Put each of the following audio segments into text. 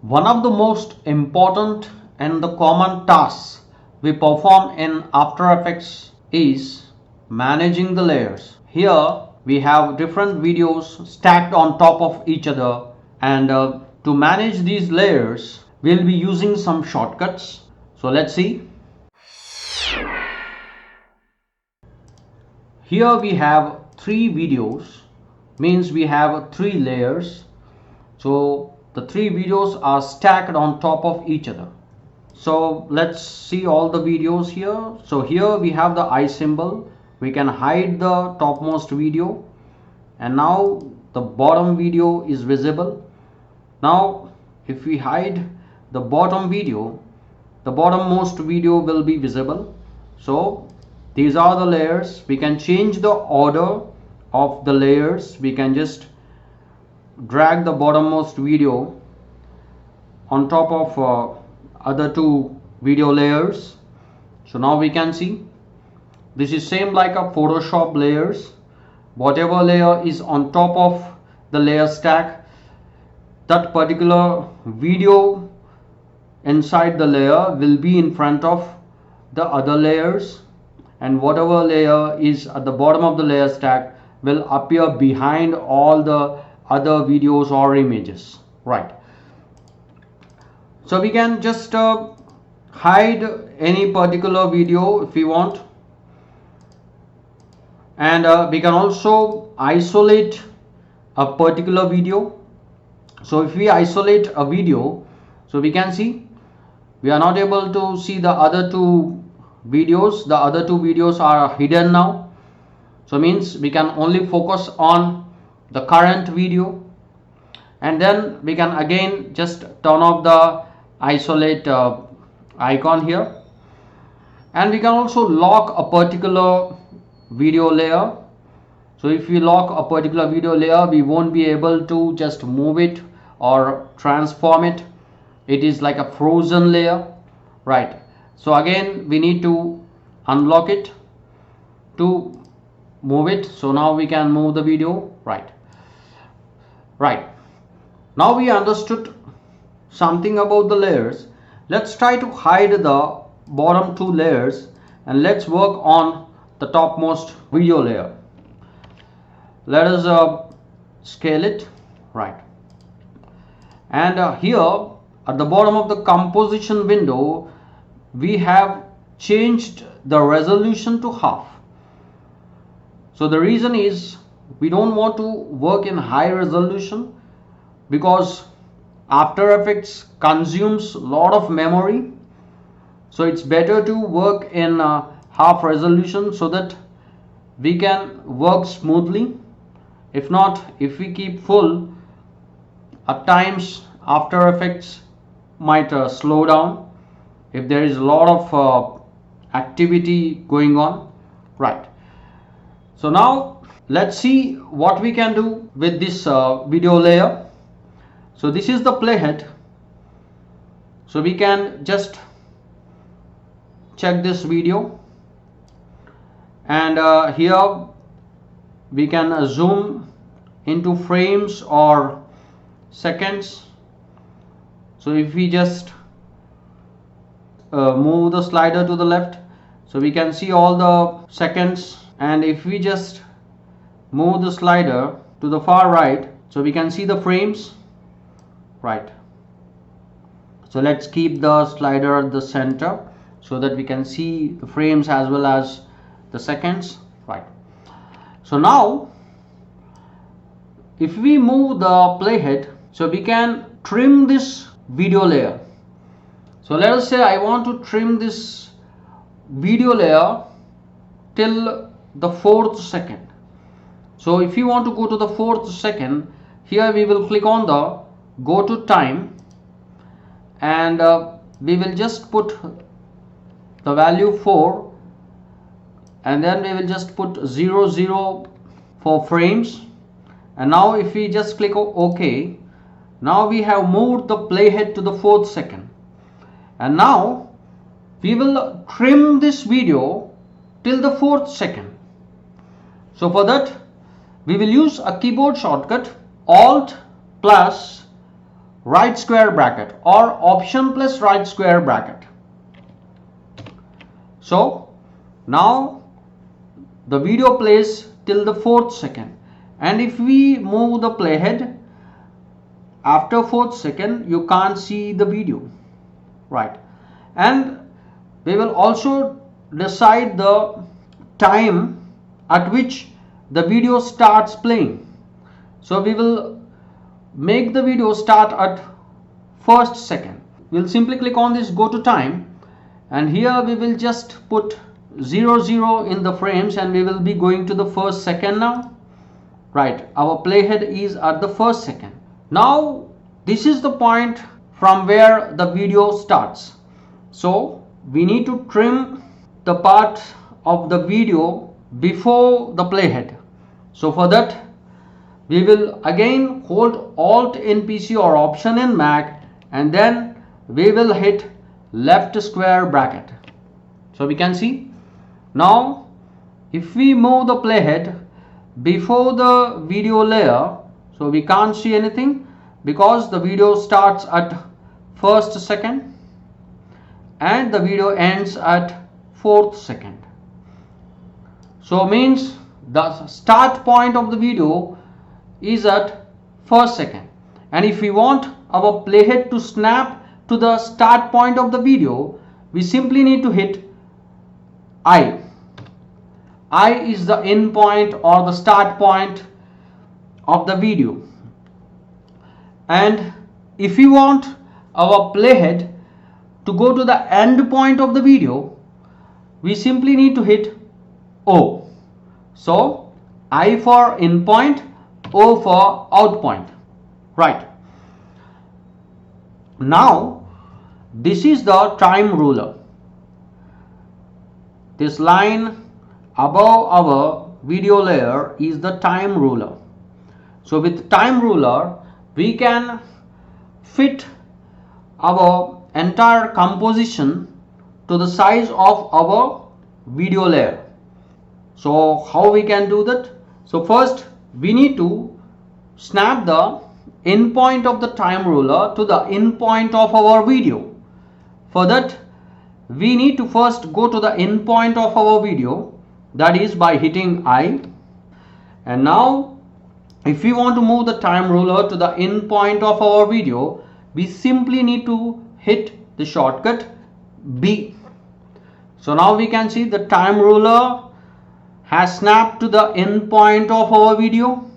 One of the most important and the common tasks we perform in After Effects is managing the layers. Here we have different videos stacked on top of each other, and to manage these layers we'll be using some shortcuts. So let's see. Here we have 3 videos, means we have 3 layers. So the 3 videos are stacked on top of each other. So let's see all the videos here. So here we have the eye symbol. We can hide the topmost video, and now the bottom video is visible. Now if we hide the bottom video, the bottommost video will be visible. So these are the layers. We can change the order of the layers. We can just drag the bottommost video on top of other 2 video layers. So now we can see this is same like a Photoshop layers. Whatever layer is on top of the layer stack, that particular video inside the layer will be in front of the other layers, and whatever layer is at the bottom of the layer stack will appear behind all the other videos or images, right? So we can just hide any particular video if we want, and we can also isolate a particular video. So if we isolate a video, so we can see we are not able to see the other 2 videos. The other 2 videos are hidden now. So means we can only focus on the current video, and then we can again just turn off the isolate icon here, and we can also lock a particular video layer. So if we lock a particular video layer, we won't be able to just move it or transform it. It is like a frozen layer, right? So again we need to unlock it to move it. So now we can move the video, right? Now we understood something about the layers. Let's try to hide the bottom 2 layers, and let's work on the topmost video layer. Let us scale it, right? And here at the bottom of the composition window, we have changed the resolution to half. So the reason is we don't want to work in high resolution, because After Effects consumes a lot of memory. So it's better to work in half resolution so that we can work smoothly. If not, if we keep full, at times After Effects might slow down if there is a lot of activity going on, right? So now let's see what we can do with this video layer. So this is the playhead. So we can just check this video, and here we can zoom into frames or seconds. So if we just move the slider to the left, so we can see all the seconds, and if we just move the slider to the far right, so we can see the frames, right? So let's keep the slider at the center so that we can see the frames as well as the seconds, right? So now if we move the playhead, so we can trim this video layer. So let us say I want to trim this video layer till the 4th second. So if you want to go to the 4th second, here we will click on the go to time, and we will just put the value 4, and then we will just put 00 for frames. And now if we just click OK, now we have moved the playhead to the 4th second, and now we will trim this video till the 4th second. So for that we will use a keyboard shortcut Alt plus right square bracket or option plus right square bracket. So now the video plays till the 4th second, and if we move the playhead after 4th second, you can't see the video, right? And we will also decide the time at which the video starts playing. So we will make the video start at 1st second. We'll simply click on this go to time, and here we will just put 00 in the frames, and we will be going to the 1st second now, right? Our playhead is at the 1st second. Now this is the point from where the video starts. So we need to trim the part of the video before the playhead. So for that we will again hold Alt in PC or Option in Mac, and then we will hit left square bracket. So we can see now if we move the playhead before the video layer, so we can't see anything because the video starts at 1st second and the video ends at 4th second. So means the start point of the video is at 1st second, and if we want our playhead to snap to the start point of the video, we simply need to hit I. I is the end point or the start point of the video, and if we want our playhead to go to the end point of the video, we simply need to hit O. So I for in point, O for out point, right? Now this is the time ruler. This line above our video layer is the time ruler. So with time ruler we can fit our entire composition to the size of our video layer. So how we can do that? So first we need to snap the end point of the time ruler to the end point of our video. For that we need to first go to the end point of our video, that is by hitting I. And now if we want to move the time ruler to the end point of our video, we simply need to hit the shortcut B. So now we can see the time ruler has snapped to the end point of our video,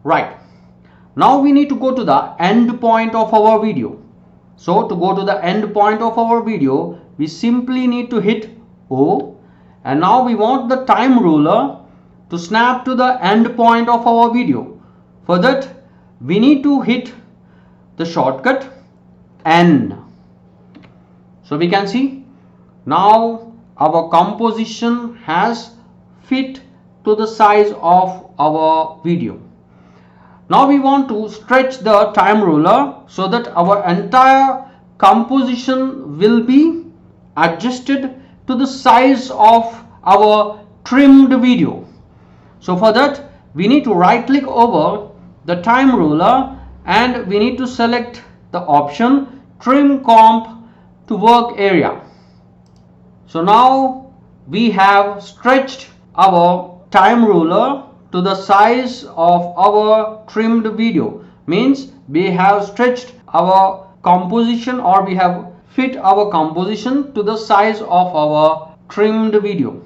right? Now we need to go to the end point of our video. So to go to the end point of our video, we simply need to hit O, and now we want the time ruler to snap to the end point of our video. For that we need to hit the shortcut N. So we can see now our composition has fit to the size of our video. Now we want to stretch the time ruler so that our entire composition will be adjusted to the size of our trimmed video. So for that we need to right click over the time ruler and we need to select the option trim comp to work area. So now we have stretched our time ruler to the size of our trimmed video, means we have stretched our composition, or we have fit our composition to the size of our trimmed video.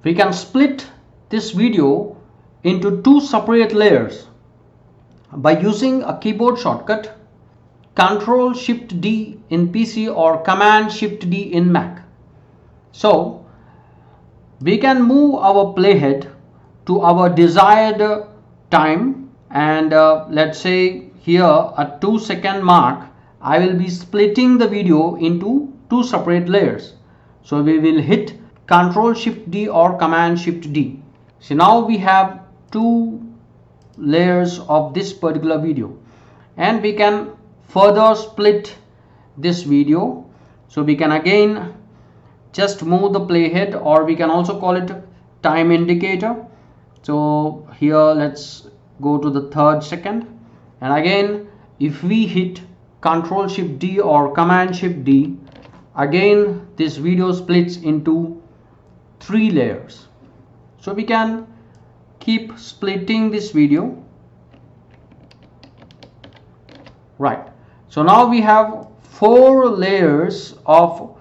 We can split this video into two separate layers by using a keyboard shortcut Ctrl Shift D in PC or Command Shift D in Mac. So we can move our playhead to our desired time, and let's say here at 2 second mark I will be splitting the video into two separate layers. So we will hit Ctrl Shift D or Command Shift D. So now we have two layers of this particular video, and we can further split this video. So we can again just move the playhead, or we can also call it time indicator, So here let's go to the third second, and again if we hit Ctrl Shift D or Command Shift D, again this video splits into 3 layers. So we can keep splitting this video. Right, so now we have 4 layers of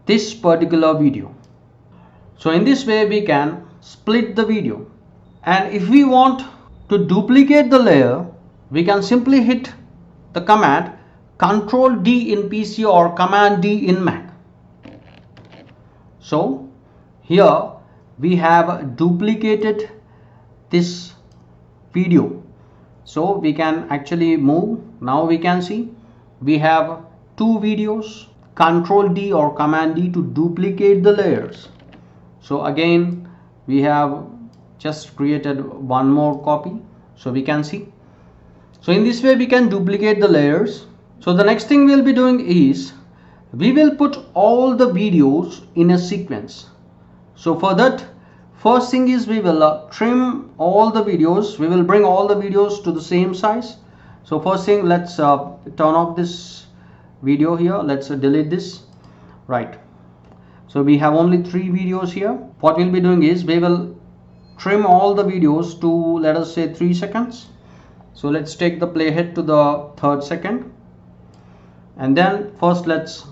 this particular video. So in this way we can split the video, and if we want to duplicate the layer, we can simply hit the command Ctrl D in PC or Command D in Mac. So here we have duplicated this video. So we can actually move. Now we can see we have 2 videos. Ctrl D or Command D to duplicate the layers. So again we have just created one more copy, so we can see. So in this way we can duplicate the layers. So the next thing we'll be doing is we will put all the videos in a sequence. So for that, first thing is we will trim all the videos. We will bring all the videos to the same size. So first thing, let's turn off this video here. Let's delete this. Right, so we have only 3 videos here. What we'll be doing is we will trim all the videos to, let us say, 3 seconds. So let's take the playhead to the 3rd second, and then first let's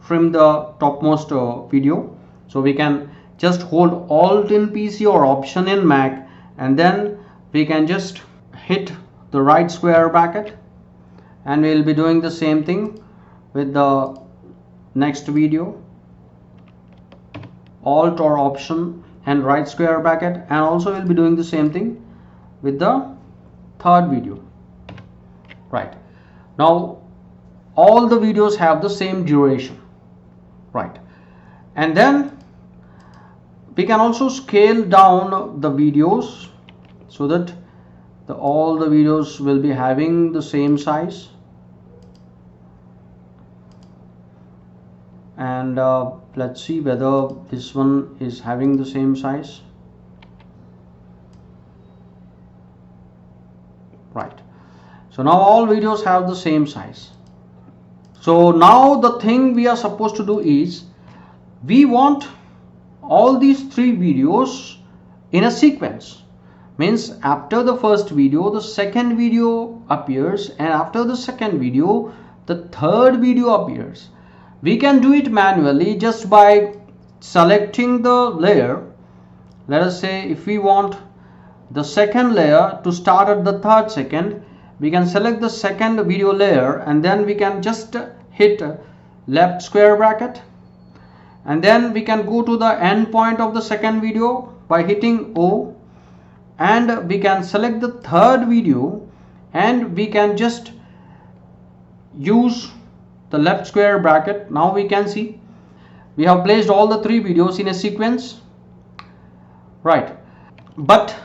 trim the topmost video. So we can just hold Alt in PC or Option in Mac, and then we can just hit the right square bracket, and we'll be doing the same thing with the next video. Alt or Option and right square bracket, and also we'll be doing the same thing with the 3rd video. Right, now all the videos have the same duration. Right, and then we can also scale down the videos so that all the videos will be having the same size. And let's see whether this one is having the same size. Right, so now all videos have the same size. So now the thing we are supposed to do is we want all these 3 videos in a sequence. Means after the first video, the second video appears, and after the second video, the 3rd video appears. We can do it manually just by selecting the layer. Let us say if we want the second layer to start at the 3rd second, we can select the second video layer, and then we can just hit left square bracket, and then we can go to the end point of the second video by hitting O, and we can select the 3rd video, and we can just use the left square bracket. Now we can see we have placed all the 3 videos in a sequence. Right, but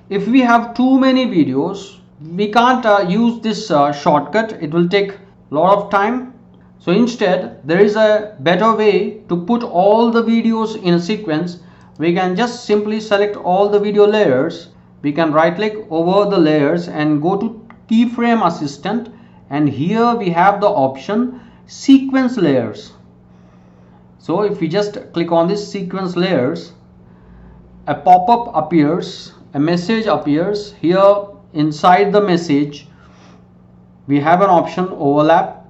if we have too many videos, we can't use this shortcut. It will take a lot of time. So instead, there is a better way to put all the videos in a sequence. We can just simply select all the video layers. We can right click over the layers and go to keyframe assistant, and here we have the option sequence layers. So if we just click on this sequence layers, a pop-up appears, a message appears. Here inside the message we have an option overlap.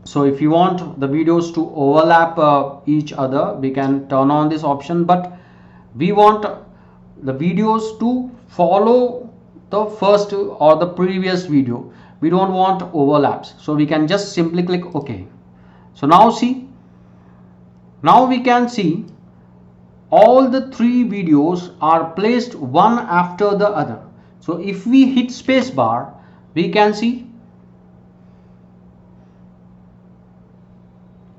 So if you want the videos to overlap each other, we can turn on this option, but we want the videos to follow the first or the previous video. We don't want overlaps, so we can just simply click OK. So now see, now we can see all the 3 videos are placed one after the other. So if we hit spacebar, we can see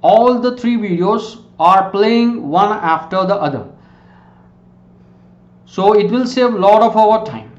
all the 3 videos are playing one after the other. So it will save a lot of our time.